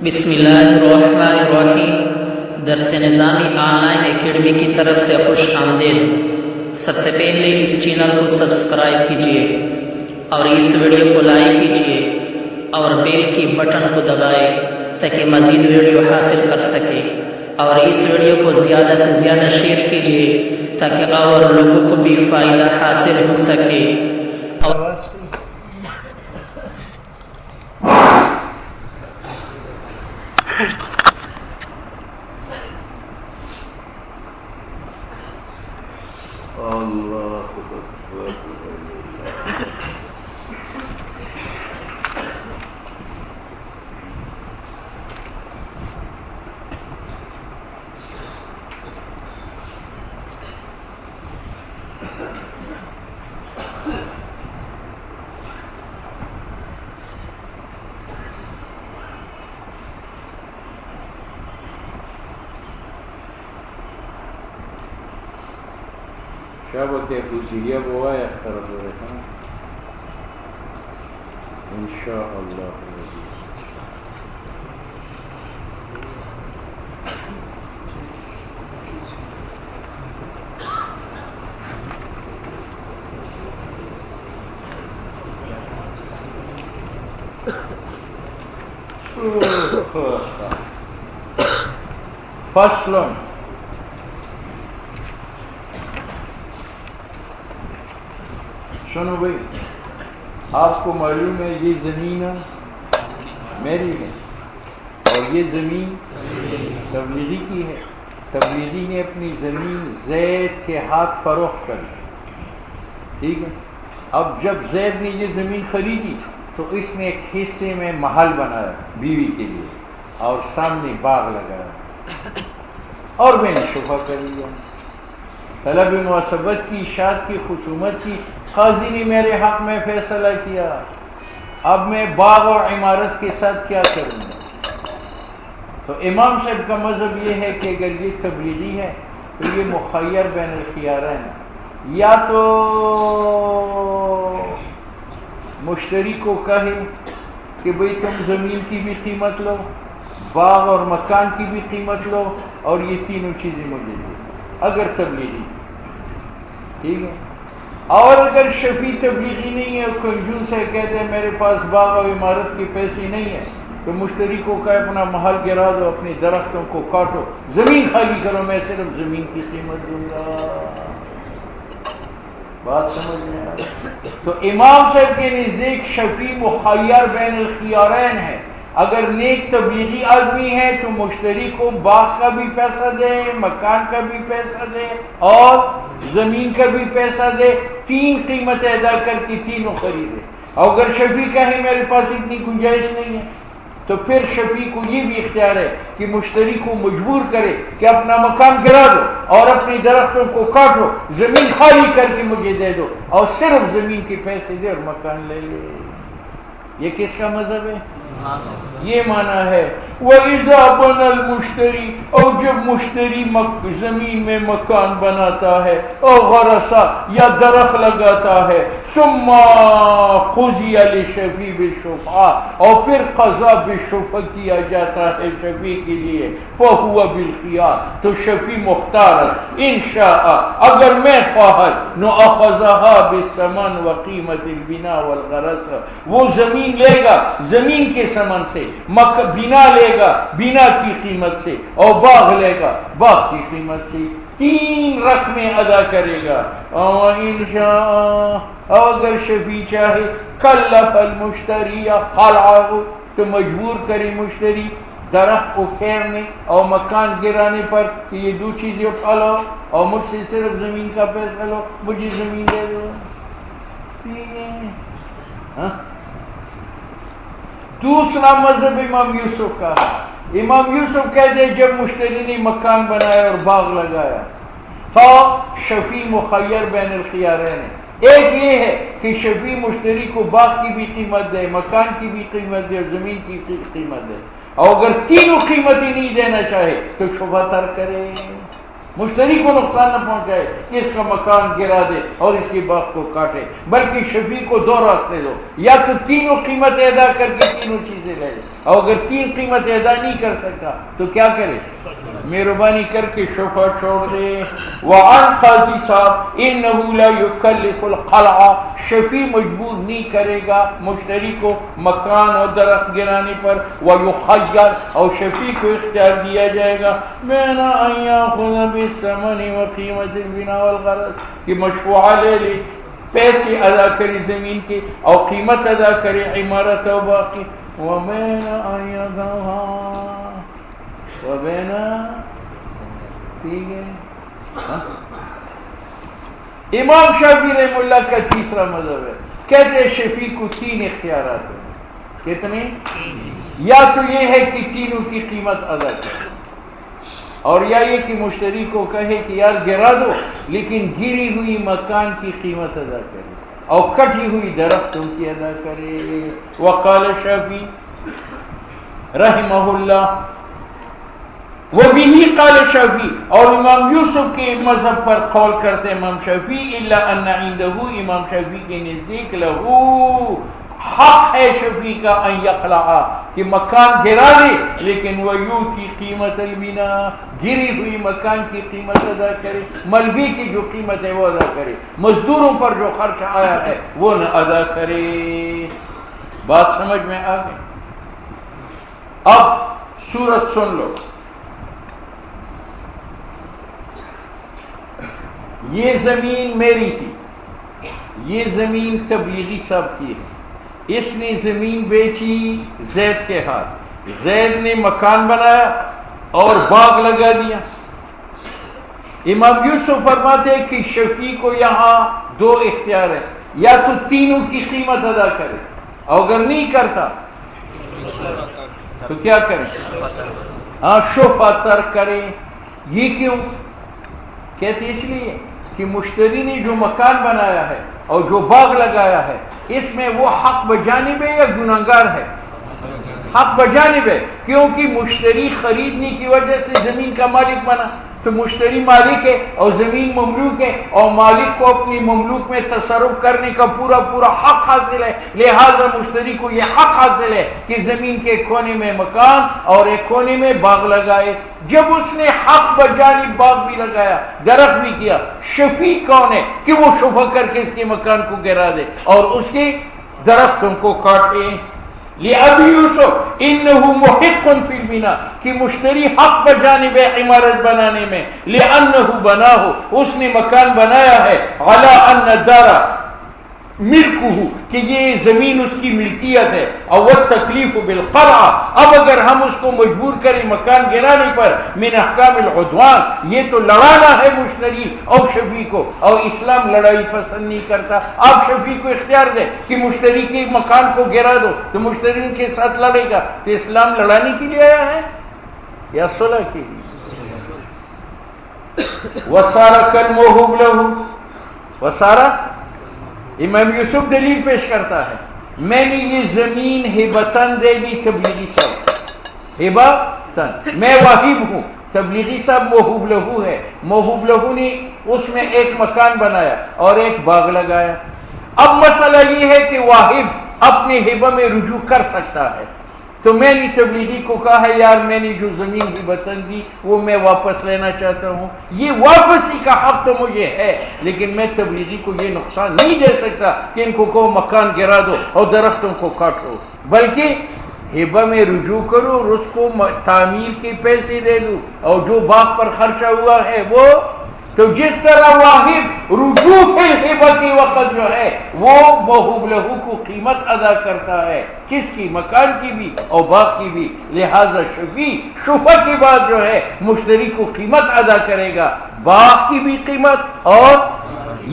بسم اللہ الرحمن الرحیم۔ درس نظامی آن لائن اکیڈمی کی طرف سے خوش آمدید۔ سب سے پہلے اس چینل کو سبسکرائب کیجیے اور اس ویڈیو کو لائک کیجیے اور بیل کی بٹن کو دبائے تاکہ مزید ویڈیو حاصل کر سکے، اور اس ویڈیو کو زیادہ سے زیادہ شیئر کیجیے تاکہ اور لوگوں کو بھی فائدہ حاصل ہو سکے۔ شابك يا أبو وايا اخترت ورقة إن شاء الله. فصل سنو بھائی، آپ کو معلوم ہے یہ زمین میری ہے اور یہ زمین تبلیغی کی ہے۔ تبلیغی نے اپنی زمین زید کے ہاتھ فروخت کر دی، ٹھیک ہے۔ اب جب زید نے یہ زمین خریدی تو اس نے ایک حصے میں محل بنایا بیوی کے لیے اور سامنے باغ لگایا، اور میں نے شفا کر لیا، طلب موثبت کی، اشاعت کی، خصومت کی۔ قاضی نے میرے حق میں فیصلہ کیا، اب میں باغ اور عمارت کے ساتھ کیا کروں گا؟ تو امام صاحب کا مذہب یہ ہے کہ اگر یہ تبلیغی ہے تو یہ مخیر بین الخیارین ہے، یا تو مشتری کو کہے کہ بھئی تم زمین کی بھی قیمت لو، باغ اور مکان کی بھی قیمت لو، اور یہ تینوں چیزیں مجھے دو، اگر تبلیغی، ٹھیک ہے۔ اور اگر شفیع تبلیغی نہیں ہے، کنجوس ہے، کہتے ہیں میرے پاس باغ اور عمارت کے پیسے نہیں ہیں، تو مشتری کو کہے اپنا محل گرا دو، اپنے درختوں کو کاٹو، زمین خالی کرو، میں صرف زمین کی قیمت دوں گا۔ بات سمجھ میں آ رہی؟ تو امام صاحب کے نزدیک شفیع مخیر بین الخیارین ہے۔ اگر نیک تبلیغی آدمی ہے تو مشتری کو باغ کا بھی پیسہ دے، مکان کا بھی پیسہ دے اور زمین کا بھی پیسہ دے، تین قیمتیں ادا کر کے تینوں خریدے۔ اور اگر شفیع کہے میرے پاس اتنی گنجائش نہیں ہے تو پھر شفیع کو یہ بھی اختیار ہے کہ مشتری کو مجبور کرے کہ اپنا مکان گرا دو اور اپنے درختوں کو کاٹو، زمین خالی کر کے مجھے دے دو، اور صرف زمین کے پیسے دے اور مکان لے لے۔ یہ کس کا مذہب ہے؟ یہ معنی ہے وَإِذَا بَنَى الْمُشْتَرِي، اور جب مشتری زمین میں مکان بناتا ہے اور غرسا یا درخت لگاتا ہے، ثُمَّ قُضِيَ لِلشَّفِيعِ بِالشُّفْعَةِ، اور پھر قضا بالشفع کیا جاتا ہے شفیع کے لیے، فَهُوَ بِالْخِيَارِ، تو شفیع مختار ہے، ان شاء، اگر میں خواہد، نُأَخَذَهَا بِالثَّمَنِ وَقِيمَةِ الْبِنَاءِ وَالْغَرَسِ، وہ زمین لے گا زمین کے ثمن سے، بنا لے گا بنا کی قیمت سے، اور باغ لے گا باغ کی قیمت سے، تین رقمیں ادا کرے گا۔ اور انشاء، اگر شفیع چاہے، کلف المشتری خلعہ، تو مجبور کرے مشتری درخت کو پھیرنے اور مکان گرانے پر کہ یہ دو چیزیں اٹھا لو اور مجھ سے صرف زمین کا پیسہ لو، مجھے زمین دے دو، ٹھیک ہے۔ ہاں، دوسرا مذہب امام یوسف کا ہے۔ امام یوسف کہتے ہیں جب مشتری نے مکان بنایا اور باغ لگایا تو شفیع مخیر بین الخیارین ہے۔ ایک یہ ہے کہ شفیع مشتری کو باغ کی بھی قیمت دے، مکان کی بھی قیمت دے اور زمین کی قیمت دے، اور اگر تینوں قیمتیں نہیں دینا چاہے تو شفع ترک کرے۔ مشتری کو نقصان نہ پہنچائے کہ اس کا مکان گرا دے اور اس کے باغ کو کاٹے، بلکہ شفیع کو دو راستے دو، یا تو تینوں قیمت ادا کر کے تینوں چیزیں لے لے، اور اگر تین قیمت ادا نہیں کر سکتا تو کیا کرے؟ مہربانی کر کے شفا چھوڑ دے۔ وعن قاضی صاحب انہ لا یکلف القلع، شفیع مجبور نہیں کرے گا مشتری کو مکان اور درخت گرانے پر، ویخیر، اور شفیع کو اختیار دیا جائے گا بین ان یاخذ بالثمن وقیمت البناء والغرض، کہ مشفوعہ لے لے، پیسے ادا کرے زمین کے اور قیمت ادا کرے عمارت و باغ کی، وبین ان یدعها، وبین، ٹھیک ہے۔ امام شافعی رحمہ اللہ کا تیسرا مذہب ہے، کہتے ہیں شفیع کو تین اختیارات ہیں۔ کتنے؟ یا تو یہ ہے کہ تینوں کی قیمت ادا کرے، اور یا یہ کہ مشتری کو کہے کہ یار گرا دو لیکن گری ہوئی مکان کی قیمت ادا کرے اور کٹی ہوئی درختوں کی ادا کرے۔ وقال شافعی رحمہ اللہ، وبه قال شافعی، اور امام یوسف کے مذہب پر قول کرتے ہیں امام شافعی، الا ان عنده، امام شافعی کے نزدیک لہو، حق ہے شفیع کا ان یقلع، کہ مکان گرا لے لیکن ویوتی قیمت البنا، گری ہوئی مکان کی قیمت ادا کرے، ملبی کی جو قیمت ہے وہ ادا کرے، مزدوروں پر جو خرچ آیا ہے وہ نہ ادا کرے۔ بات سمجھ میں آ گئی؟ اب سورت سن لو۔ یہ زمین میری تھی، یہ زمین تبلیغی صاحب کی ہے، اس نے زمین بیچی زید کے ہاتھ، زید نے مکان بنایا اور باغ لگا دیا۔ امام یوسف فرماتے ہیں کہ شفیع کو یہاں دو اختیار ہے، یا تو تینوں کی قیمت ادا کرے، اور اگر نہیں کرتا تو کیا کرے؟ ہاں، شفا ترک کرے۔ یہ کیوں کہتے؟ اس لیے کہ مشتری نے جو مکان بنایا ہے اور جو باغ لگایا ہے، اس میں وہ حق بجانب ہے یا گناہگار ہے؟ حق بجانب ہے، کیونکہ مشتری خریدنے کی وجہ سے زمین کا مالک بنا، تو مشتری مالک ہے اور زمین مملوک ہے، اور مالک کو اپنی مملوک میں تصرف کرنے کا پورا حق حاصل ہے، لہذا مشتری کو یہ حق حاصل ہے کہ زمین کے ایک کونے میں مکان اور ایک کونے میں باغ لگائے۔ جب اس نے حق بجانب باغ بھی لگایا، درخت بھی کیا، شفیع کون ہے کہ وہ شفا کر کے اس کے مکان کو گرا دے اور اس کے درختوں کو کاٹے۔ لأبی یوسف انہو محق فی البنا، کہ مشتری حق بجانب عمارت بنانے میں، لأنہو بناہو، اس نے مکان بنایا ہے، علی ان دارا ملکہ، کہ یہ زمین اس کی ملکیت ہے، اور والتکلیف بالقرع، اب اگر ہم اس کو مجبور کریں مکان گرانے پر، من احکام العدوان، یہ تو لڑانا ہے مشتری اور شفیع کو، اور اسلام لڑائی پسند نہیں کرتا۔ آپ شفیع کو اختیار دیں کہ مشتری کے مکان کو گرا دو تو مشتری کے ساتھ لڑے گا، تو اسلام لڑانے کے لیے آیا ہے یا صلح کے لیے؟ وَصَارَ كَالْمَوْهُوبِ لَهُ، وَصَارَ، امام یوسف دلیل پیش کرتا ہے، میں نے یہ زمین ہبتاً دے دی تبلیغی صاحب، ہبتاً، میں واہب ہوں، تبلیغی صاحب موہوب لہو ہے، موہوب لہو نے اس میں ایک مکان بنایا اور ایک باغ لگایا۔ اب مسئلہ یہ ہے کہ واہب اپنے ہبہ میں رجوع کر سکتا ہے، تو میں نے تبلیغی کو کہا ہے یار میں نے جو زمین ہبتاً دی وہ میں واپس لینا چاہتا ہوں، یہ واپسی کا حق تو مجھے ہے، لیکن میں تبلیغی کو یہ نقصان نہیں دے سکتا کہ ان کو مکان گرا دو اور درختوں کو کاٹو، بلکہ ہبہ میں رجوع کرو اور اس کو تعمیر کے پیسے دے دو، اور جو باغ پر خرچہ ہوا ہے وہ، تو جس طرح واہب رجوع فی الہبہ کے وقت جو ہے وہ موہوب لہو کو قیمت ادا کرتا ہے، کس کی؟ مکان کی بھی اور باغ کی بھی، لہذا شفیع شفا کی بات جو ہے مشتری کو قیمت ادا کرے گا، باغ کی بھی قیمت، اور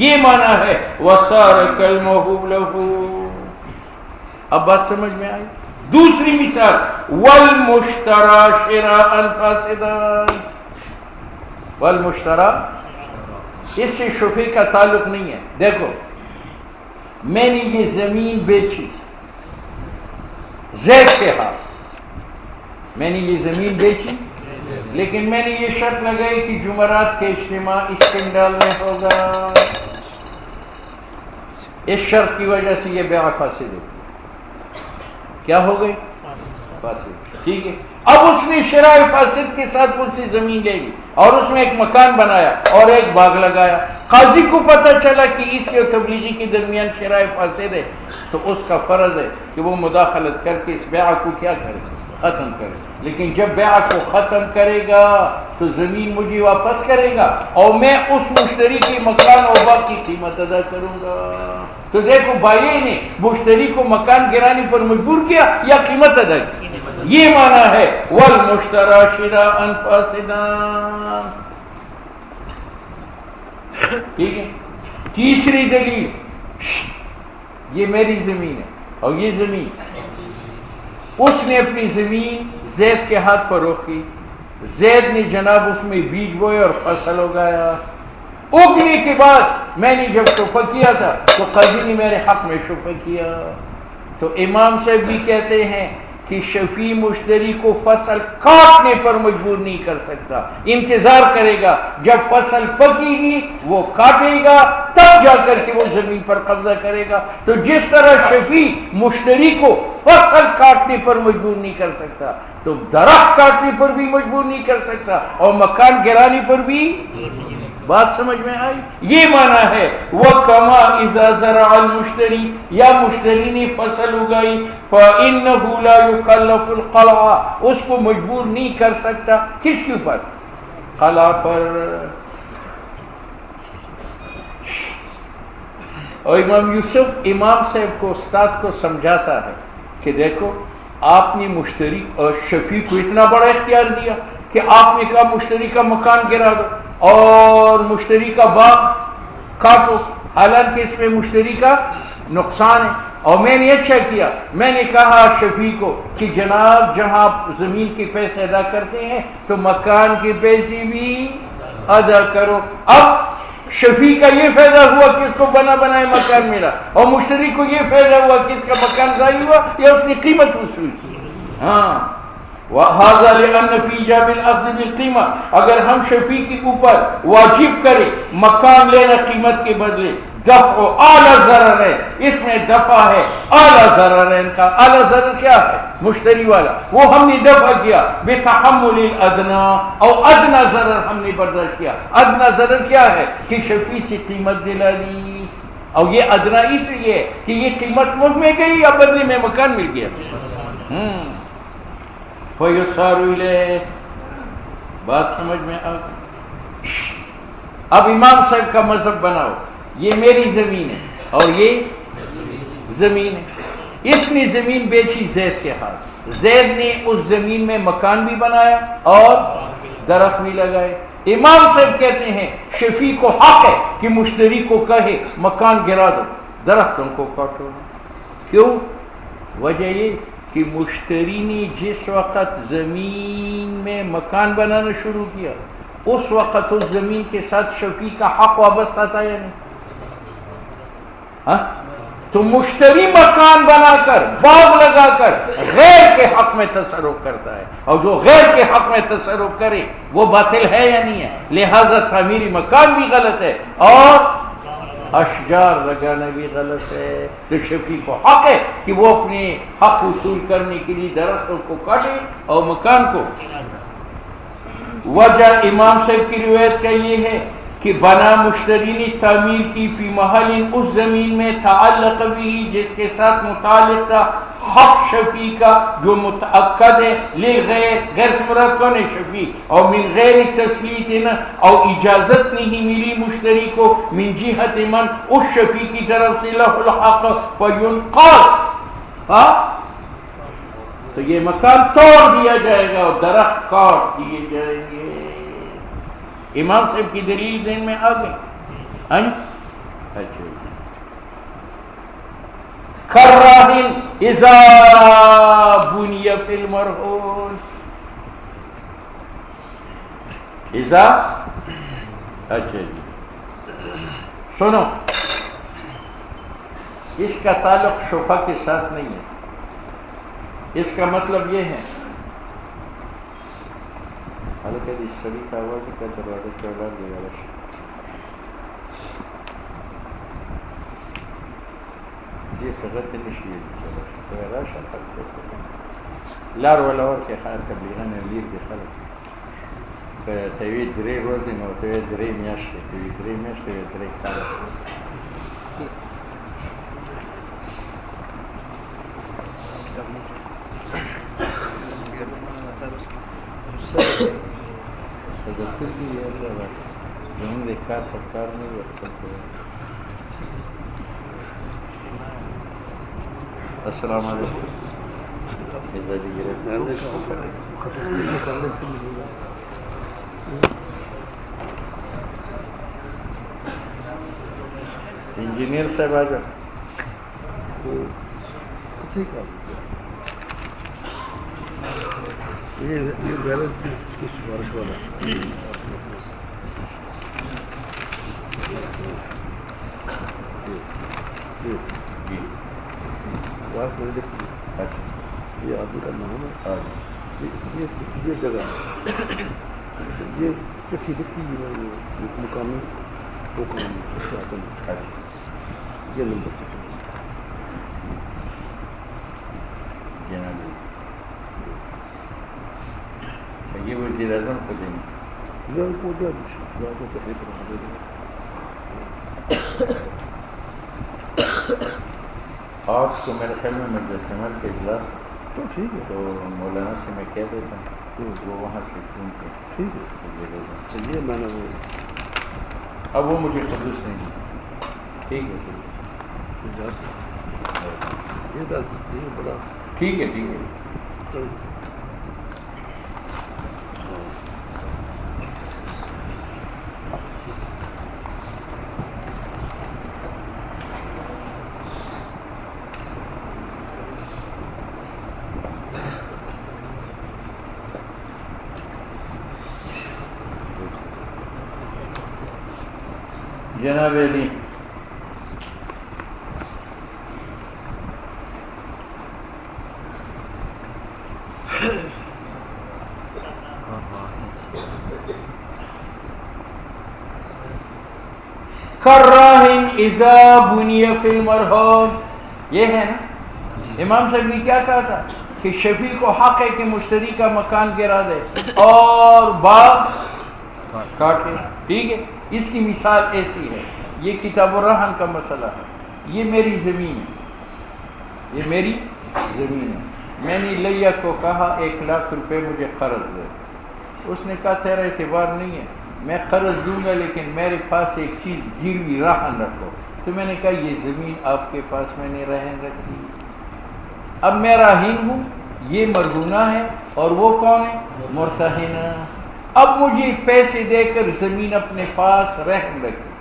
یہ معنی ہے وَصَارَ كَالْمَوْهُوبِ لَهُ۔ اب بات سمجھ میں آئی؟ دوسری مثال وَالْمُشْتَرَى شِرَاءً فَاسِدًا، والمشترى، اس سے شفیع کا تعلق نہیں ہے۔ دیکھو، میں نے یہ زمین بیچی زید کے ہاتھ، میں نے یہ زمین بیچی لیکن میں نے یہ شرط لگائی کہ جمعرات کے اجتماع اس پنڈال میں ہوگا. اس شرط کی وجہ سے یہ بیع فاسد ہے. کیا ہو گئی؟ فاسد. ٹھیک ہے. اب اس نے شرائع فاسد کے ساتھ کچھ سی زمین لے لی اور اس میں ایک مکان بنایا اور ایک باغ لگایا. قاضی کو پتہ چلا کہ اس کے تبلیغی کے درمیان شرائع فاسد ہے، تو اس کا فرض ہے کہ وہ مداخلت کر کے اس بیع کو کیا کرے؟ ختم کرے. لیکن جب بیع کو ختم کرے گا تو زمین مجھے واپس کرے گا اور میں اس مشتری کی مکان اور باغ کی قیمت ادا کروں گا. تو دیکھو بھائی نے مشتری کو مکان گرانے پر مجبور کیا یا قیمت ادا کی. یہ معنی ہے والمشتری شراء فاسدا. ٹھیک ہے. تیسری دلیل، یہ میری زمین ہے اور یہ زمین اس نے اپنی زمین زید کے ہاتھ فروخت کی. زید نے جناب اس میں بیج بوئے اور فصل اگایا. اگنے کے بعد میں نے جب شفع کیا تھا تو قاضی نے میرے حق میں شفع کیا. تو امام صاحب بھی کہتے ہیں کہ شفیع مشتری کو فصل کاٹنے پر مجبور نہیں کر سکتا، انتظار کرے گا جب فصل پکے گی وہ کاٹے گا تب جا کر کے وہ زمین پر قبضہ کرے گا. تو جس طرح شفیع مشتری کو فصل کاٹنے پر مجبور نہیں کر سکتا تو درخت کاٹنے پر بھی مجبور نہیں کر سکتا اور مکان گرانے پر بھی. بات سمجھ میں آئی؟ یہ معنی ہے وَكَمَا إِذَا زَرَعَ الْمُشْتَرِي، یا مشتری نے فصل اگائی فَإِنَّهُ لَا يُكَلَّفُ الْقَلْعَ، اس کو مجبور نہیں کر سکتا. کس کے اوپر؟ قلع پر. اور امام یوسف امام صاحب کو استاد کو سمجھاتا ہے کہ دیکھو آپ نے مشتری اور شفیع کو اتنا بڑا اختیار دیا کہ آپ نے کہا مشتری کا مکان گرا دو اور مشتری کا باغ کاٹو، حالانکہ اس میں مشتری کا نقصان ہے. اور میں نے اچھا کیا، میں نے کہا شفیع کو کہ جناب جہاں آپ زمین کے پیسے ادا کرتے ہیں تو مکان کے پیسے بھی ادا کرو. اب شفیع کا یہ فائدہ ہوا کہ اس کو بنا بنائے مکان ملا اور مشتری کو یہ فائدہ ہوا کہ اس کا مکان ضائع ہوا یا اس نے قیمت وصول کی. ہاں وَهَذَا لِأَنَّ فِي إِيجَابِ الْأَخْذِ بِالْقِيمَةِ، اگر ہم شفیع کے اوپر واجب کریں مکان لینا قیمت کے بدلے، دفع اعلیٰ ضرر ہے، اس میں دفع ہے اعلیٰ ضرر ہے. ان کا اعلیٰ ضرر کیا ہے؟ مشتری والا، وہ ہم نے دفع کیا بتحمل الادنا، اور ادنا ضرر ہم نے برداشت کیا. ادنا ضرر کیا ہے؟ کہ شفیع سے قیمت دلا لی، اور یہ ادنا اس لیے ہے کہ یہ قیمت مجھ میں گئی یا بدلے میں مکان مل گیا. فَيُسَارُ إِلَيْهِ، بات سمجھ میں آ گئی. اب امام صاحب کا مذہب بناؤ، یہ میری زمین ہے اور یہ زمین ہے. اس نے زمین بیچی زید کے ہاتھ، زید نے اس زمین میں مکان بھی بنایا اور درخت بھی لگائے. امام صاحب کہتے ہیں شفیع کو حق ہے کہ مشتری کو کہے مکان گرا دو، درختوں کو کاٹو. کیوں؟ وجہ یہ کہ مشتری نے جس وقت زمین میں مکان بنانا شروع کیا اس وقت اس زمین کے ساتھ شفیع کا حق وابستہ تھا یا نہیں؟ ہاں؟ تو مشتری مکان بنا کر باغ لگا کر غیر کے حق میں تصرف کرتا ہے، اور جو غیر کے حق میں تصرف کرے وہ باطل ہے یا نہیں ہے؟ لہذا تعمیری مکان بھی غلط ہے اور اشجار لگانا بھی غلط ہے. تو شفیع کو حق ہے کہ وہ اپنے حق وصول کرنے کے لیے درختوں کو کاٹے اور مکان کو. وجہ امام صاحب کی روایت کا یہ ہے کہ بنا مشتری نے تعمیر کی فی محل، اس زمین میں تعلق بھی جس کے ساتھ متعلق تھا حق شفیع کا جو متعقد ہے، للغیر، غیر سے مراد کون ہے؟ شفیع. اور من غیر تسلیط، اور اجازت نہیں ملی مشتری کو من جہت من، اس شفیع کی طرف سے لہ الحق فینقاذ، تو یہ مکان توڑ دیا جائے گا اور درخت کاٹ دیے جائیں گے. امام صاحب کی دلیل ذہن میں آ گئی؟ اچھا. کراہن اذا بنی فی المرہون، اذا، اچھا جی سنو، اس کا تعلق شفع کے ساتھ نہیں ہے. اس کا مطلب یہ ہے ځکه د سړي ته اواز وکړه دروازه کې ولاړ دی راشه دې څنګه ته نشي ویلی چې راشه ته راشه خلک ته لار ولا ورکې ښار تبلیغان لیر دي خلک که ته وی درې ورځې نو ته وی درې میاشتې ته وی درې میاشتې وی درې کاله زمونږ د کار په کار نه وي خپل کوي السلام علیکم انجینئر صاحب آ جاؤ ٹھیک ہے یہ بیلنس کی سفارش والا یہ آدمی کا نام ہے یہ جگہ یہ چٹھی لکھی مقامی یہ نمبر یہ وزیر اعظم کو دیں گے آپ کو میرے خیال میں مجلس عمل کے اجلاس تو ٹھیک ہے تو مولانا سے میں کہہ دیتا ہوں وہ وہاں سے فون کر ٹھیک ہے چلیے میں نے وہ اب وہ مجھے خصوص نہیں دی ٹھیک ہے بڑا ٹھیک ہے ٹھیک ہے جناب علی کراہن اذا بنی فی المرحوم یہ ہے نا امام صاحب نے کیا کہا تھا کہ شفیع کو حق ہے کہ مشتری کا مکان گرا دے اور باغ کاٹے ٹھیک ہے اس کی مثال ایسی ہے یہ کتاب الرہن کا مسئلہ ہے یہ میری زمین ہے یہ میری زمین ہے میں نے لیا کو کہا 1,00,000 روپے مجھے قرض دے اس نے کہا تیرا اعتبار نہیں ہے میں قرض دوں گا لیکن میرے پاس ایک چیز گروی رہن رکھو تو میں نے کہا یہ زمین آپ کے پاس میں نے رہن رکھی اب میں راہین ہوں یہ مرہونہ ہے اور وہ کون ہے مرتہن اب مجھے پیسے دے کر زمین اپنے پاس رہن رکھی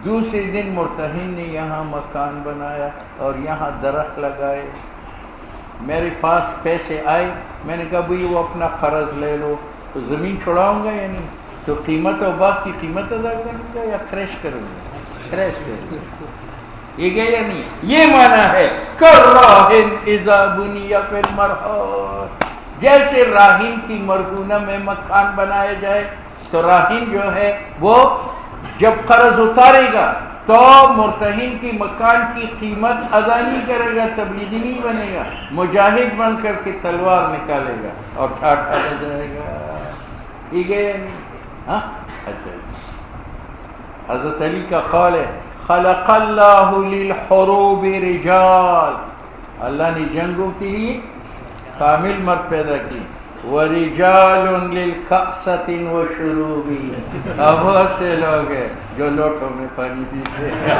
دوسرے دن مرتہن نے یہاں مکان بنایا اور یہاں درخت لگائے میرے پاس پیسے آئے میں نے کہا بھئی وہ اپنا قرض لے لو تو زمین چھڑاؤں گا یا نہیں تو قیمت اور باغ کی قیمت ادا کروں گا یا کریش کروں گا کریش کروں گا یہ گیا یا نہیں یہ معنی ہے کراہن اذا بنی فی المرحوم جیسے راہین کی مرہونہ میں مکان بنایا جائے تو راہین جو ہے وہ جب قرض اتارے گا تو مرتہن کی مکان کی قیمت ادا نہیں کرے گا تبلیغی نہیں بنے گا مجاہد بن کر کے تلوار نکالے گا اور ٹھاٹھا ہو جائے گا ٹھیک ہے یا نہیں ہاں اچھا حضرت علی کا قول ہے خلق اللہ للحروب رجال اللہ نے جنگوں کے لیے کامل مرد پیدا کی وَرِجَالٌ لِلْكَأْسَةٍ وَشُرُوبِ اب بہت سے لوگ ہیں جو لوٹوں میں پانی پیتے ہیں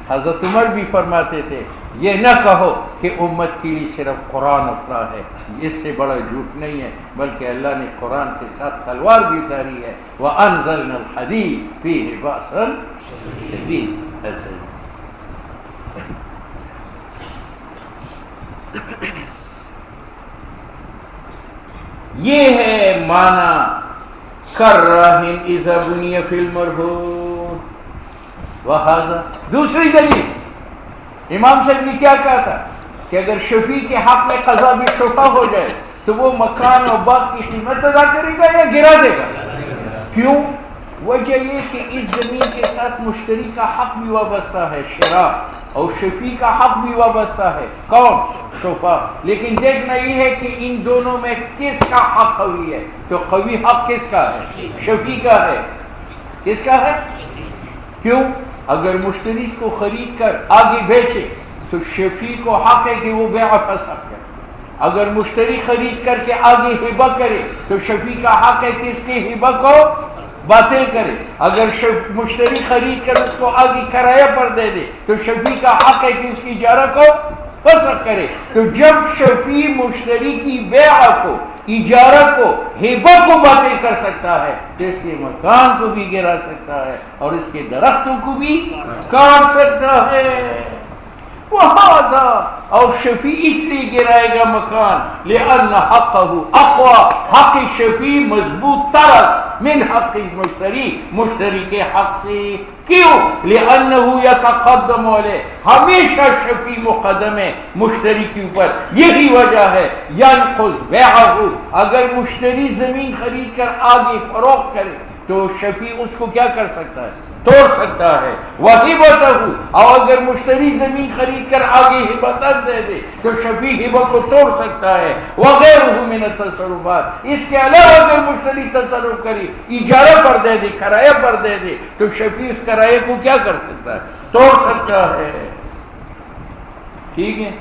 حضرت عمر بھی فرماتے تھے یہ نہ کہو کہ امت کے لیے صرف قرآن اترا ہے اس سے بڑا جھوٹ نہیں ہے بلکہ اللہ نے قرآن کے ساتھ تلوار بھی اتاری ہے وَأَنزَلْنَا الْحَدِيدَ فِيهِ بَأْسٌ شَدِيدٌ یہ ہے معنی کراہن اذا بنی فی المرحوم وہذا دوسری دلیل امام صاحب نے کیا کہا تھا کہ اگر شفیع کے حق میں قضا بھی شفا ہو جائے تو وہ مکان اور باغ کی قیمت ادا کرے گا یا گرا دے گا؟ کیوں؟ وجہ یہ کہ اس زمین کے ساتھ مشتری کا حق بھی وابستہ ہے شراء، اور شفیع کا حق بھی وابستہ ہے کون؟ شفا۔ لیکن دیکھنا یہ ہے کہ ان دونوں میں کس کا حق قوی ہے، تو قوی حق کس کا ہے؟ شفیع کا ہے۔ کس کا ہے؟ کیوں؟ اگر مشتری اس کو خرید کر آگے بیچے تو شفیع کو حق ہے کہ وہ بیع فسخ کرے۔ اگر مشتری خرید کر کے آگے ہبہ کرے تو شفیع کا حق ہے کہ اس کے ہبہ کو باطل کرے۔ اگر مشتری خرید کر اس کو آگے کرایہ پر دے دے تو شفیع کا حق ہے کہ اس کی اجارہ کو فسخ کرے۔ تو جب شفیع مشتری کی بیع کو، اجارہ کو، ہبہ کو باطل کر سکتا ہے تو اس کے مکان کو بھی گرا سکتا ہے اور اس کے درختوں کو بھی کاٹ سکتا ہے۔ وہذا، اور شفیع اس لیے گرائے گا مکان لأن حقہ اقوی، حق شفیع مضبوط طرز من حق مشتری، مشتری کے حق سے۔ کیوں؟ لأنہ یتقدم علیہ، ہمیشہ شفیع مقدم ہے مشتری کے اوپر، یہی وجہ ہے ینقض بیعہ، اگر مشتری زمین خرید کر آگے فروخت کرے تو شفیع اس کو کیا کر سکتا ہے؟ توڑ سکتا ہے۔ وہبتہ، اور اگر مشتری زمین خرید کر آگے ہبتن دے دے تو شفیع ہبہ کو توڑ سکتا ہے۔ وغیرہ من التصرفات، اس کے علاوہ اگر مشتری تصرف کرے، اجارہ پر دے دے، کرایہ پر دے دے تو شفیع اس کرایہ کو کیا کر سکتا ہے؟ توڑ سکتا ہے۔ ٹھیک ہے؟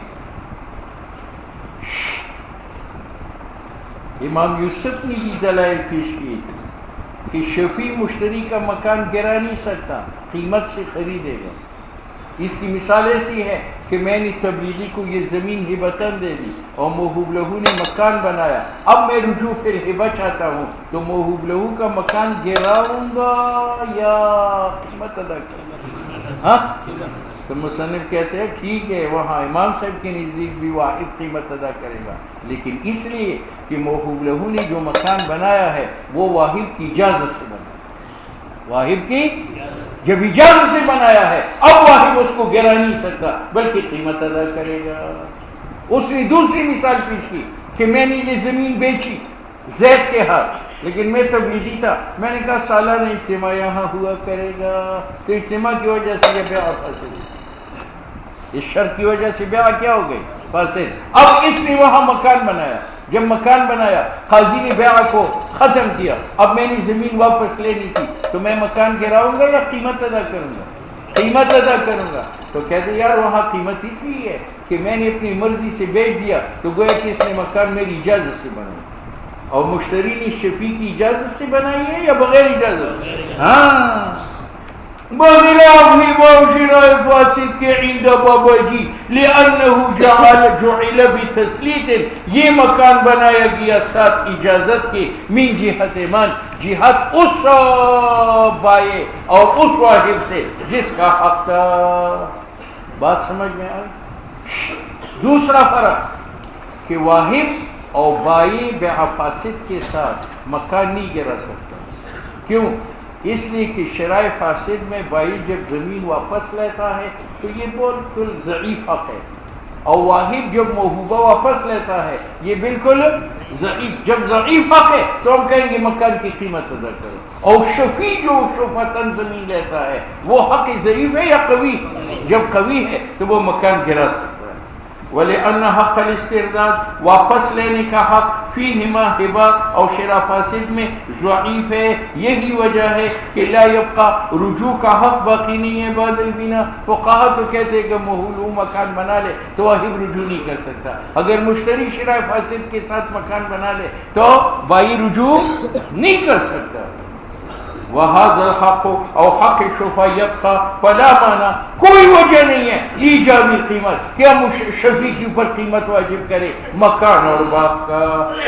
امام یوسف نے بھی دلائل پیش کی کہ شفیع مشتری کا مکان گرا نہیں سکتا، قیمت سے خریدے گا۔ اس کی مثال ایسی ہے کہ میں نے تبلیغی کو یہ زمین ہبتاً دے دی اور موہوب لہو نے مکان بنایا، اب میں رجوع پھر ہبہ چاہتا ہوں تو موہوب لہو کا مکان گراؤں گا یا قیمت ادا کروں گا؟ ہاں؟ تو مصنف کہتے ہیں ٹھیک ہے، وہاں امام صاحب کے نزدیک بھی واحد قیمت ادا کرے گا، لیکن اس لیے کہ موہوب لہو نے جو مکان بنایا ہے وہ واحد کی اجازت سے بنایا، واحد کی جب اجازت سے بنایا ہے اب واحد اس کو گرا نہیں سکتا بلکہ قیمت ادا کرے گا۔ اس نے دوسری مثال پیش کی کہ میں نے یہ زمین بیچی زید کے ہاتھ، لیکن میں تبلیغی تھا، میں نے کہا سالانہ اجتماع یہاں ہوا کرے گا، تو اجتماع کی وجہ سے یہ بیع فاسد ہے، اس شرط کی وجہ سے بیع کیا ہو گئی؟ فاسد۔ اب اس نے وہاں مکان بنایا، جب مکان بنایا قاضی نے بیع کو ختم کیا، اب میں نے زمین واپس لینی تھی تو میں مکان گراؤں گا یا قیمت ادا کروں گا؟ قیمت ادا کروں گا۔ تو کہتے یار وہاں قیمت اس لیے ہے کہ میں نے اپنی مرضی سے بیچ دیا تو گویا کہ اس نے مکان میری اجازت سے بنایا، اور مشتری نے شفیع کی اجازت سے بنائی ہے یا بغیر اجازت؟ ہاں، بخلاف شراء فاسد کے عند بابا جی لأنه جعل بتسلیت، یہ مکان بنایا گیا ساتھ اجازت کے، من جہت من، جہت اس بائے اور اس واحد سے جس کا حق تھا۔ بات سمجھ میں آئی؟ دوسرا فرق کہ واحد اور بائی بیع فاسد کے ساتھ مکان نہیں گرا سکتا۔ کیوں؟ اس لیے کہ شرع فاسد میں بائی جب زمین واپس لیتا ہے تو یہ بالکل ضعیف حق ہے، اور واحد جب موہوبہ واپس لیتا ہے یہ بالکل ضعیف، جب ضعیف حق ہے تو ہم کہیں گے مکان کی قیمت ادا کرو۔ اور شفیع جو شفعتاً زمین لیتا ہے وہ حق ضعیف ہے یا قوی؟ جب قوی ہے تو وہ مکان گرا سکتا ہے۔ وَلِأَنَّ حق الاسترداد، واپس لینے کا حق، فیہما ہبہ اور شرع فاسد میں ضعیف ہے، یہی وجہ ہے کہ لا یبقى، رجوع کا حق باقی نہیں ہے بعد البنا۔ فقہا تو کہتے ہیں کہ موہوب مکان بنا لے تو واحد رجوع نہیں کر سکتا، اگر مشتری شرع فاسد کے ساتھ مکان بنا لے تو بائی رجوع نہیں کر سکتا۔ وَهَذَا الْحَقُّ، اور حق شفع يبقى، فلا معنی، کوئی وجہ نہیں ہے ایجاب قیمت، کیا شفیع کے اوپر قیمت واجب کرے مکان اور باغ کا،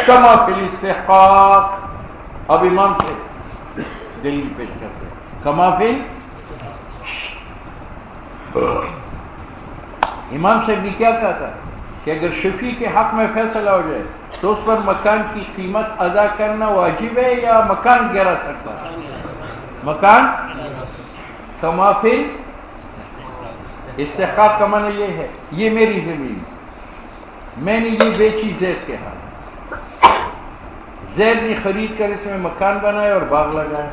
کما فی الاستحقاق۔ اب امام سے دلیل پیش کرتے ہیں، کما فی، امام صاحب نے کیا کہا تھا کہ اگر شفیع کے حق میں فیصلہ ہو جائے تو اس پر مکان کی قیمت ادا کرنا واجب ہے یا مکان گرا سکتا ہے؟ مکان کما فی استحقاق کا معنی یہ ہے یہ میری زمین، میں نے یہ بیچی زید کے ہاتھ، زید نے خرید کر اس میں مکان بنایا اور باغ لگایا۔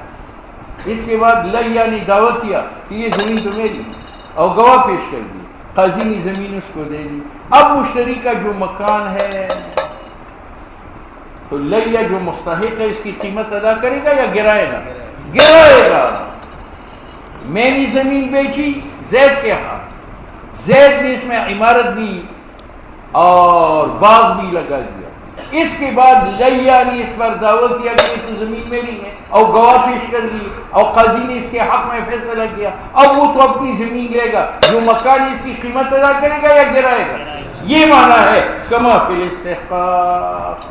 اس کے بعد لیا نے دعویٰ کیا کہ یہ زمین تو میری ہے اور گواہ پیش کر دی، قاضی نے زمین اس کو دے دی۔ اب مشتری کا جو مکان ہے تو لیا جو مستحق ہے اس کی قیمت ادا کرے گا یا گرائے گا؟ گرائے گا۔ میں نے زمین بیچی زید کے ہاتھ، زید نے اس میں عمارت بھی اور باغ بھی لگا دیا۔ اس کے بعد لیا نے اس پر دعویٰ کیا کہ یہ تو زمین میری ہے اور گواہ پیش کر دی اور قاضی نے اس کے حق میں فیصلہ کیا۔ اب وہ تو اپنی زمین لے گا، جو مکان اس کی قیمت ادا کرے گا یا گرائے گا؟ یہ معنی ہے کما فی الاستحقاق۔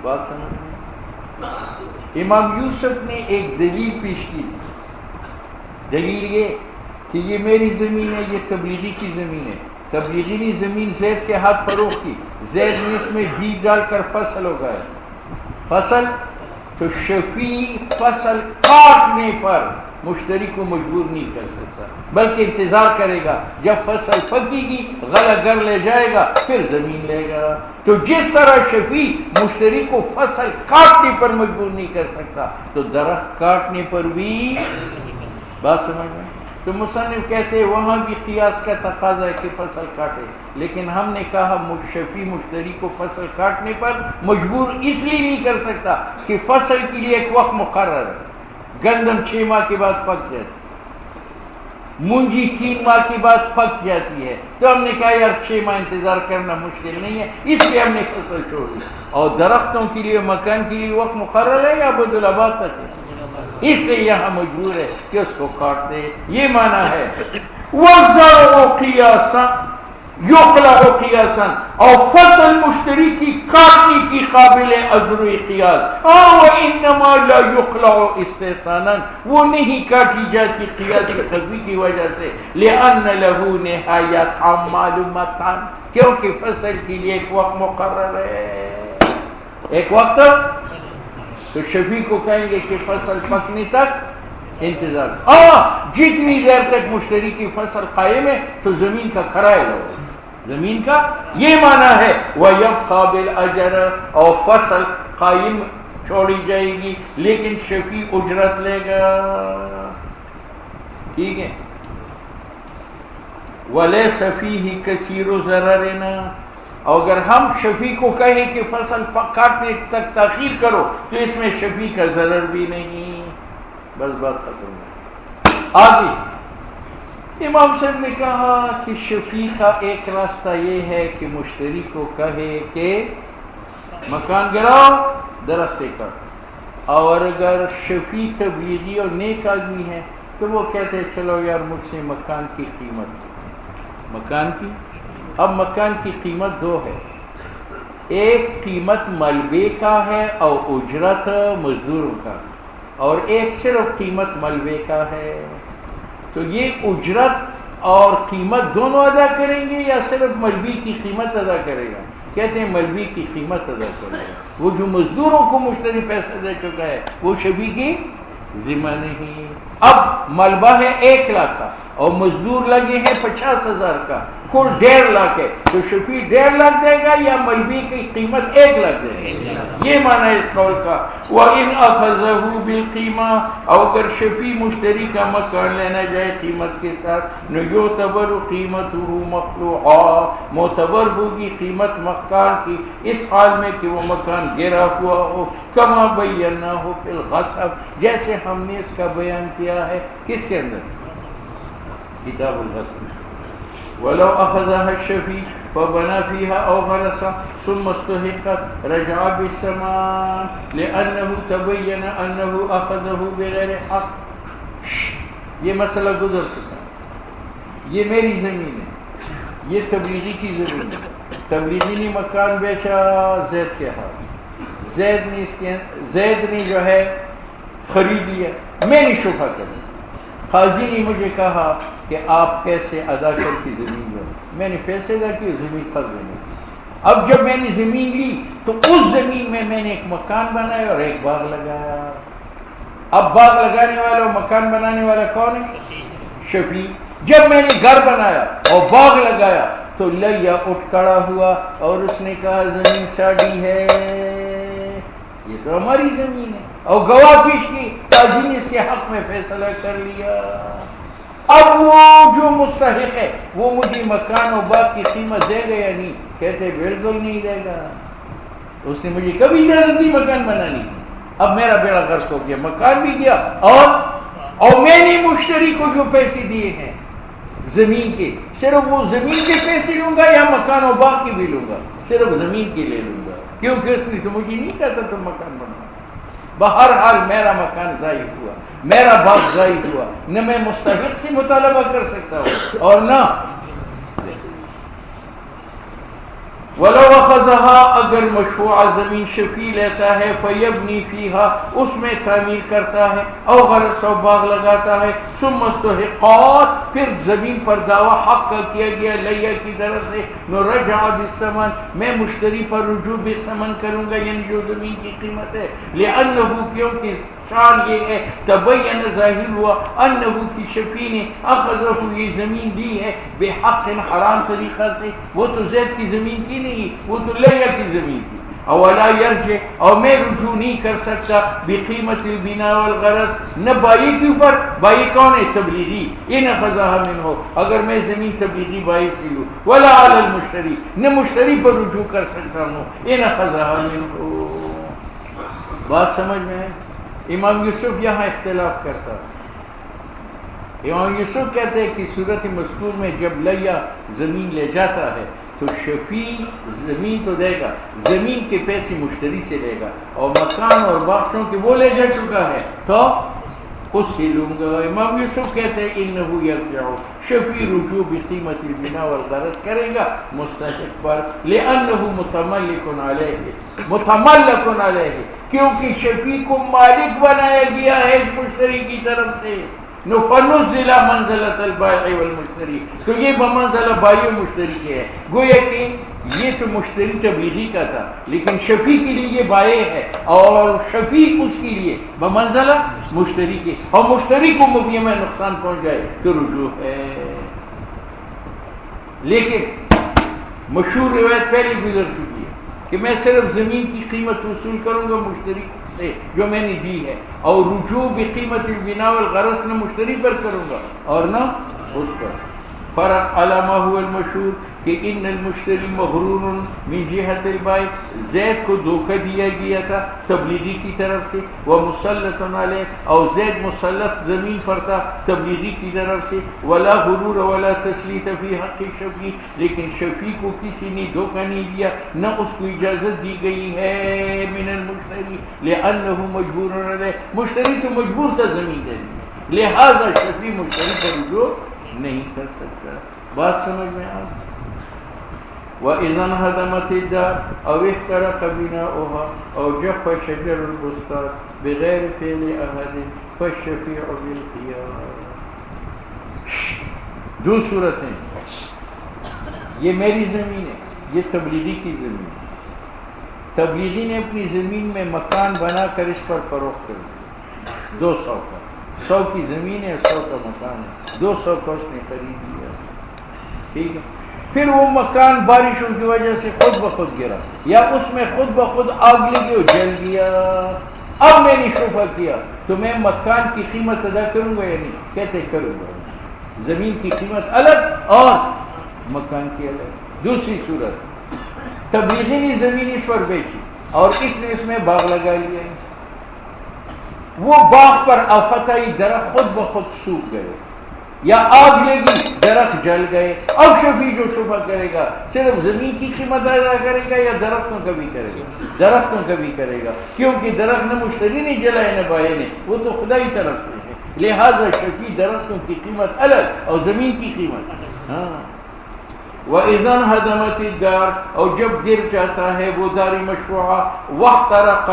بات سمجھ؟ امام یوسف نے ایک دلیل پیش کی، دلیل یہ کہ یہ میری زمین ہے، یہ تبلیغی کی زمین ہے۔ تبلیغی نے زمین زید کے ہاتھ فروخت کی، زید نے اس میں بیج ڈال کر فصل اگایا۔ فصل تو شفیع فصل کاٹنے پر مشتری کو مجبور نہیں کر سکتا، بلکہ انتظار کرے گا جب فصل پکے گی، غلہ گر لے جائے گا، پھر زمین لے گا۔ تو جس طرح شفیع مشتری کو فصل کاٹنے پر مجبور نہیں کر سکتا، تو درخت کاٹنے پر بھی بات سمجھ میں؟ تو مصنف کہتے ہیں وہاں بھی قیاس کا تقاضا ہے کہ فصل کاٹے، لیکن ہم نے کہا شفیع مشتری کو فصل کاٹنے پر مجبور اس لیے نہیں کر سکتا کہ فصل کے لیے ایک وقت مقرر ہے۔ گندم 6 ماہ کے بعد پک جاتی، مونجی 3 ماہ کے بعد پک جاتی ہے، تو ہم نے کہا یار 6 ماہ انتظار کرنا مشکل نہیں ہے، اس لیے ہم نے فصل چھوڑ دی۔ اور درختوں کے لیے مکان کے لیے وقت مقرر ہے یا عبدالآباد تک ہے، اس لیے یہاں مجبور ہے کہ اس کو کاٹ دے۔ یہ معنی ہے وَالزَّرْعُ قِيَاسًا يُقْلَعُ قِيَاسًا، اور فصل مشتری کی کاٹنے کی قابل عذر قیاس۔ وَإِنَّمَا لَا يُقْلَعُ اسْتِحْسَانًا، وہ نہیں کاٹی جاتی قیاس قضوی کی وجہ سے، لِأَنَّ لَهُ نِهَایَةً مَعْلُومَةً، کیونکہ فصل کے لیے ایک وقت مقرر ہے، ایک وقت۔ تو شفیع کو کہیں گے کہ فصل پکنے تک انتظار، جتنی دیر تک مشتری کی فصل قائم ہے تو زمین کا کرایہ لو، زمین کا۔ یہ معنی ہے وَيَبْقَى بِالْأَجْرِ، اور فصل قائم چھوڑی جائے گی لیکن شفیع اجرت لے گا، ٹھیک ہے۔ وَلَيْسَ فِيهِ كَثِيرُ ضَرَرٍ، اور اگر ہم شفیع کو کہیں کہ فصل کاٹنے تک تاخیر کرو تو اس میں شفیع کا ضرر بھی نہیں، بس بات ختم ہے۔ آگے امام صاحب نے کہا کہ شفیع کا ایک راستہ یہ ہے کہ مشتری کو کہے کہ مکان گراؤ، درخت کاٹو، اور اگر شفیع تبلیغی اور نیک آدمی ہے تو وہ کہتے ہیں چلو یار مجھ سے مکان کی قیمت، مکان کی۔ اب مکان کی قیمت 2 ہے، ایک قیمت ملبے کا ہے اور اجرت مزدوروں کا، اور ایک صرف قیمت ملبے کا ہے۔ تو یہ اجرت اور قیمت دونوں ادا کریں گے یا صرف ملبی کی قیمت ادا کرے گا؟ کہتے ہیں ملبی کی قیمت ادا کرے گا، وہ جو مزدوروں کو مشتری پیسہ دے چکا ہے وہ شفیع کی ذمہ نہیں۔ اب ملبہ ہے 1 لاکھ کا اور مزدور لگے ہیں 50,000 کا، کل 1.5 لاکھ ہے، تو شفیع 1.5 لاکھ دے گا یا ملبی کی قیمت 1 لاکھ دے گا؟ یہ معنی ہے اس قول کا۔ وَإِنْ أَخَذَهُ بِالْقِيمَةِ، اور اگر شفیع مشتری کا مکان لینا جائے قیمت کے ساتھ، يُعْتَبَرُ قِيمَتُهُ مَقْلُوعًا، معتبر ہوگی قیمت مکان کی اس حال میں کہ وہ مکان گرا ہوا ہو، كَمَا بَيَّنَّاهُ فِي الْغَصْبِ، جیسے ہم نے اس کا بیان کیا ہے کس کے اندر؟ کتاب الغصب۔ وَلَوْ أَخَذَهَا الشَّفِيعُ فَبَنَى فِيهَا أَوْ غَرَسَ ثُمَّ اسْتُحِقَّتْ رَجَعَ بِالثَّمَانِ لِأَنَّهُ تَبَيَّنَ أَنَّهُ أَخَذَهُ بِغَيْرِ حَقٍّ۔ یہ مسئلہ گزر چکا ہے، یہ میری زمین ہے، یہ تبلیغی کی زمین ہے، تبلیغی نے مکان بیچا زید کے ہاتھ، زید نے جو ہے خرید لیا، میں نے شبہ کر لیا، قاضی نے مجھے کہا کہ آپ پیسے ادا کر کے زمین لو، میں نے پیسے ادا کیے، زمین قبض نہیں کی۔ اب جب میں نے زمین لی تو اس زمین میں نے ایک مکان بنایا اور ایک باغ لگایا۔ اب باغ لگانے والا اور مکان بنانے والا کون ہے؟ شفیع۔ جب میں نے گھر بنایا اور باغ لگایا تو لیا اٹھ کھڑا ہوا اور اس نے کہا زمین ساڑی ہے، یہ تو ہماری زمین ہے، اور گواہ پیش کی، قاضی نے اس کے حق میں فیصلہ کر لیا۔ اب وہ جو مستحق ہے وہ مجھے مکان و باغ کی قیمت دے گا یا نہیں؟ کہتے بالکل نہیں دے گا، اس نے مجھے کبھی اجازت دی مکان بنانے کی۔ اب میرا بیڑا غرق ہو گیا، مکان بھی گیا، اور میں نے مشتری کو جو پیسے دیے ہیں زمین کے، صرف وہ زمین کے پیسے لوں گا یا مکان و باغ کی بھی لوں گا؟ صرف زمین کے لے لوں گا، کیونکہ اس نے تو مجھے نہیں کہتا تم مکان بناؤ۔ بہرحال میرا مکان ضائع ہوا، میرا باغ ضائع ہوا، نہ میں مستحق سے مطالبہ کر سکتا ہوں اور نہ وَلَوْ أَخَذَهَا، اگر مشروع زمین شفیع لیتا ہے، فَيَبْنِي فِيهَا، اس میں تعمیر کرتا ہے، او غرس و باغ لگاتا ہے، ثم استحقات، پھر زمین پر دعویٰ حق کا کیا گیا لیا کی طرف سے، نرجع بالثمن، میں مشتری پر رجوع بالثمن کروں گا، یعنی جو زمین کی قیمت ہے، لأنه، کیونکہ شان یہ ہے، تبین ظاہر ہوا، انہ کی شفیع نے اخذہ یہ زمین دی ہے بحق حرام طریقہ سے، وہ تو زید کی زمین کی نہیں، وہ تو لیا کی زمین کی۔ اولا یرجع، اور میں رجوع نہیں کر سکتا بقیمت البناء والغرس، نہ بائی کے اوپر، بائی کون ہے؟ تبلیغی، ان اخذها منہ، اگر میں زمین تبلیغی بائی سے لوں، ولا علی المشتری، نہ مشتری پر رجوع کر سکتا ہوں، ان اخذها منہ۔ بات سمجھ میں ہے؟ امام یوسف یہاں اختلاف کرتا ہے۔ امام یوسف کہتے ہیں کہ صورت مذکور میں جب لیا زمین لے جاتا ہے تو شفیع زمین تو دے گا، زمین کے پیسے مشتری سے لے گا، اور مکان اور باغوں کے وہ لے جا چکا ہے تو اس سے لوں گا۔ امام یوسف کہتے ہیں انہو یرجع، شفیع رجوع بقیمت البناء والغرس کرے گا مستحق پر، لأنہ متملک علیہ، متملک علیہ، کیونکہ شفیع کو مالک بنایا گیا ہے مشتری کی طرف سے۔ فنزل منزلۃ البائع والمشتری، تو یہ بمنزلہ بائع و مشتری کے ہے، گویا کہ یہ تو مشتری تبلیغی کا تھا لیکن شفیع کے لیے یہ بائع ہے، اور شفیع اس کے لیے بمنزلہ مشتری کے، اور مشتری کو مبیع میں نقصان پہنچ جائے تو رجوع ہے۔ لیکن مشہور روایت پہلے گزر چکی ہے کہ میں صرف زمین کی قیمت وصول کروں گا مشتری سے جو میں نے دی ہے، اور رجوع بقیمت البناء والغرس نہ مشتری پر کروں گا اور نہ اس پر۔ فرق علامہ هو المشہور کہ ان المشتری مغرور من جہت البائع، زید کو دھوکہ دیا گیا تھا تبلیغی کی طرف سے، وہ مسلط علیہ، اور زید مسلط زمین پر تھا تبلیغی کی طرف سے، ولا غرور ولا تسلیط فی حق شفیع، لیکن شفیع کو کسی نے دھوکہ نہیں دیا، نہ اس کو اجازت دی گئی ہے من المشتری، لأنہ مجبور علیہ، مشتری تو مجبور تھا زمین دینے میں، لہذا شفیع مشتری پر رجوع نہیں کر سکتا۔ بات سمجھ میں آ؟ وَإِذَا انْهَدَمَتِ الدَّارُ أَوْ احْتَرَقَ بِنَاؤُهَا أَوْ جَفَّ شَجَرُ الْبُسْتَانِ بِغَيْرِ فِعْلِ أَحَدٍ فَالشَّفِيعُ بِالْخِيَارِ۔ دو صورتیں، یہ میری زمین ہے، یہ تبلیغی کی زمین ہے، تبلیغی نے اپنی زمین میں مکان بنا کر اس پر فروخت کر دیا 200 کا، 100 کی زمین ہے، 100 کا مکان ہے، 200 کا اس نے خرید لیا، ٹھیک ہے۔ پھر وہ مکان بارشوں کی وجہ سے خود بخود گرا، یا اس میں خود بخود آگ لگی اور جل گیا، اب میں نے شفا کیا تو میں مکان کی قیمت ادا کروں گا یا نہیں؟ کہتے کروں گا، زمین کی قیمت الگ اور مکان کی الگ۔ دوسری صورت، تبلیغی نے زمین اس پر بیچی اور اس نے اس میں باغ لگا لیا، وہ باغ پر آفت آئی، درخت خود بخود سوکھ گئے یا آگ لگی، درخت جل گئے، اب شفیع جو شفا کرے گا صرف زمین کی قیمت ادا کرے گا یا درختوں کا بھی کرے گا؟ درختوں کا بھی کرے گا، کیونکہ درخت نہ مشتری نے جلائے نہ بائع نے، وہ تو خدا ہی طرف سے ہے، لہذا شفیع درختوں کی قیمت الگ اور زمین کی قیمت۔ ہاں، وَإِذَا انْهَدَمَتِ الدَّارُ، اور جب گر جاتا ہے وہ دار مشروعہ، وَاحْتَرَقَ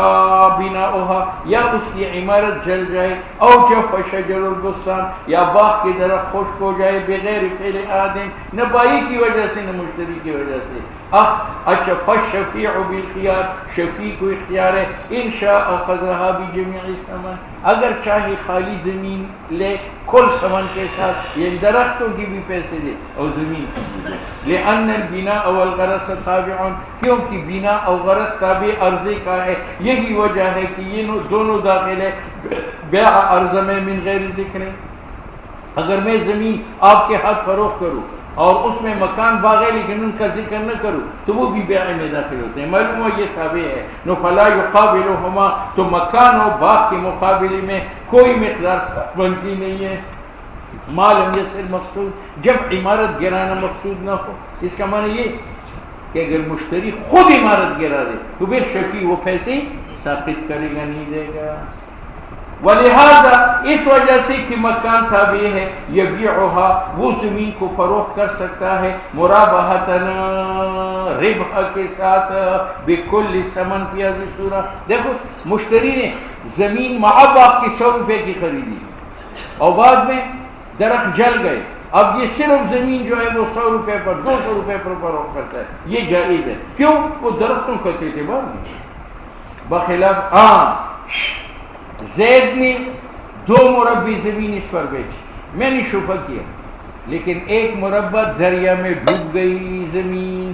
بِنَاؤُهَا، یا اس کی عمارت جل جائے، او جَفَّ شَجَرُ الْبُسْتَانِ، یا باغ کی درخت خشک ہو جائے، بغیر فعل آدم، نہ بائی کی وجہ سے نہ مشتری کی وجہ سے، اچھا، فالشفیع بالخیار، شفیع کو اختیار ہے، ان شاء اخذها بجميع الثمن، اگر چاہے خالی زمین لے کل ثمن کے ساتھ، یعنی درختوں کی بھی پیسے دے اور زمین کی بھی دے۔ لأن البناء والغرس تابع، کیونکہ بنا اور غرس تابع عرضے کا ہے. یہی وجہ ہے کہ یہ دونوں داخل ہے بیع عرض میں من غیر ذکر. اگر میں زمین آپ کے ہاتھ فروخت کروں اور اس میں مکان باغ ہے لیکن ان کا ذکر نہ کروں تو وہ بھی بیع میں داخل ہوتے ہیں. معلوم ہو یہ تابع ہے. نو فلا یقابلہما، تو مکان اور باغ کے مقابلے میں کوئی مقدار بنتی نہیں ہے. معلوم یسر مقصود، جب عمارت گرانا مقصود نہ ہو. اس کا معنی یہ کہ اگر مشتری خود عمارت گرا دے تو پھر شفیع وہ پیسے ساقط کرے گا، نہیں دے گا. ولہذا اس وجہ سے کہ مکان تابع ہے، یبیعها وہ زمین کو فروخت کر سکتا ہے مرابحتن ربح کے ساتھ بکل ثمن فی هذه صورت. دیکھو مشتری نے زمین معباق کی 100 روپے کی خریدی اور بعد میں درخت جل گئے، اب یہ صرف زمین جو ہے وہ 100 روپے پر 200 روپے پر فروخت کرتا ہے. یہ جائز ہے. کیوں؟ وہ درختوں کا اعتبار نہیں. بخلاف زید نے 2 مربع زمین اس پر بیچی، میں نے شفا کیا، لیکن 1 مربع دریا میں ڈوب گئی زمین،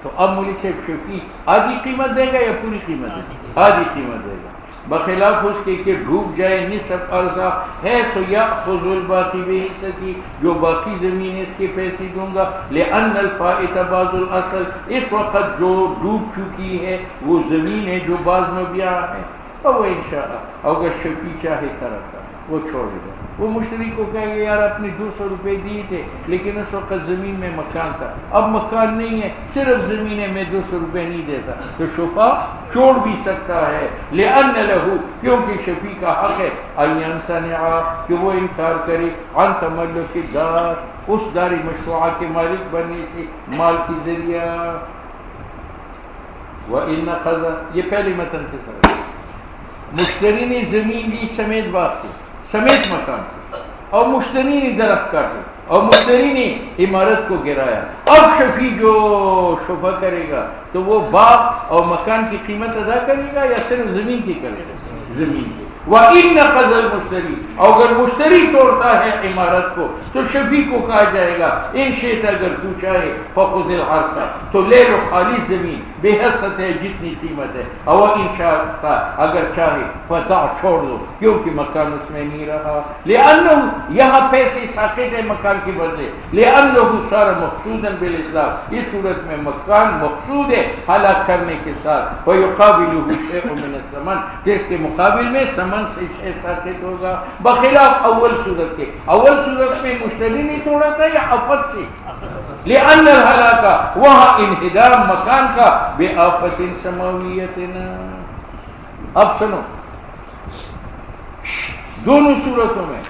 تو اب مجھے سے شفیع آدھی قیمت دے گا یا پوری قیمت دے گا؟ آدھی قیمت دے گا. بخلاف اس کے کہ ڈوب جائے نصف عرضہ ہے سو یأخذ الباقی بحصتی، جو باقی زمین اس کے پیسے دوں گا. لأن الفائت بعض الاصل، اس وقت جو ڈوب چکی ہے وہ زمین ہے جو بعض مبیع ہے. اور وہ انشاءاللہ اگر شفیع چاہے کرتا وہ چھوڑے گا. وہ مشتری کو کہے گا یار اپنے 200 روپے دیے تھے لیکن اس وقت زمین میں مکان تھا، اب مکان نہیں ہے صرف زمین ہے، میں 200 روپے نہیں دیتا، تو شفیع چھوڑ بھی سکتا ہے. لأن له، کیونکہ شفیع کا حق ہے ان یمتنع، کہ وہ انکار کرے عن تملک الدار، اس دار مشروعہ کے مالک بننے سے مال کی ذریعہ. وَإِنَّ قَضَى، یہ پہلی متن کے ساتھ مشتری نے زمین لی سمیت باغ کی سمیت مکان کی، اور مشتری نے درخت کاٹے اور مشتری نے عمارت کو گرایا. اب شفیع جو شفا کرے گا تو وہ باغ اور مکان کی قیمت ادا کرے گا یا صرف زمین کی کرے گا؟ زمین کی. وَإِنَّ قَضَى الْمُشْتَرِي، اور اگر مشتری توڑتا ہے عمارت کو تو شفیع کو کہا جائے گا ان شئت، اگر تو چاہے فَخُذِ الْحَرْثَ، تو لے لو خالص زمین بے حصت ہے جتنی قیمت ہے. اور ان شاء اگر چاہے فَدَعْ، چھوڑ دو، کیونکہ مکان اس میں نہیں رہا. لأنه، یہاں پیسے ساقط ہے مکان کے بدلے. لأنه صار مقصودا بالاسلام، اس صورت میں مکان مقصود ہے ہلاک کرنے کے ساتھ. ويقابله شيء من الثمن، جس کے مقابل میں ثمن سے شے ساقط ہوگا. بخلاف اول صورت کے، اول صورت میں مشتری نہیں توڑا تھا یا آفت سے. لأن الہلاک، وہاں انہدام مکان کا بے آفت سماویت. اب سنو، دونوں صورتوں میں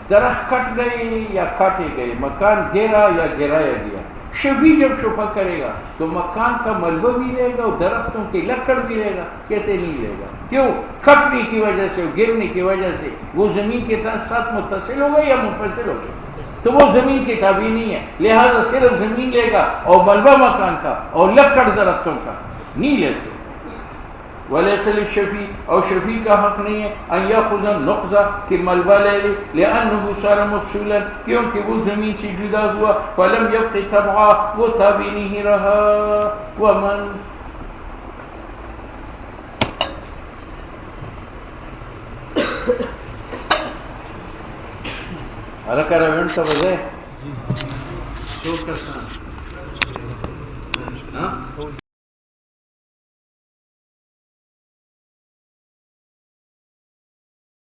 درخت کٹ گئے یا کاٹے گئے، مکان گرا یا گرایا گیا، شفیع جب شفا کرے گا تو مکان کا ملبہ بھی لے گا اور درختوں کی لکڑ بھی لے گا؟ کہتے نہیں لے گا. کیوں؟ کٹنے کی وجہ سے، گرنے کی وجہ سے وہ زمین کے ساتھ متصل ہو گئے یا منفصل ہو گئے، تو وہ زمین کے تابع نہیں ہے. لہذا صرف زمین لے گا اور ملبہ مکان کا اور لکڑ درختوں کا نہیں لے سکتے. ولیس للشفیع، اور شفیع کا حق نہیں ہے ان یاخذ النقضہ، کہ ملبہ لے لے. لأنه صار مفصولا، کیونکہ وہ زمین سے جدا ہوا. فلم یبق تبعا، وہ تابع نہیں رہا. ومن حرکہ روین سب ہے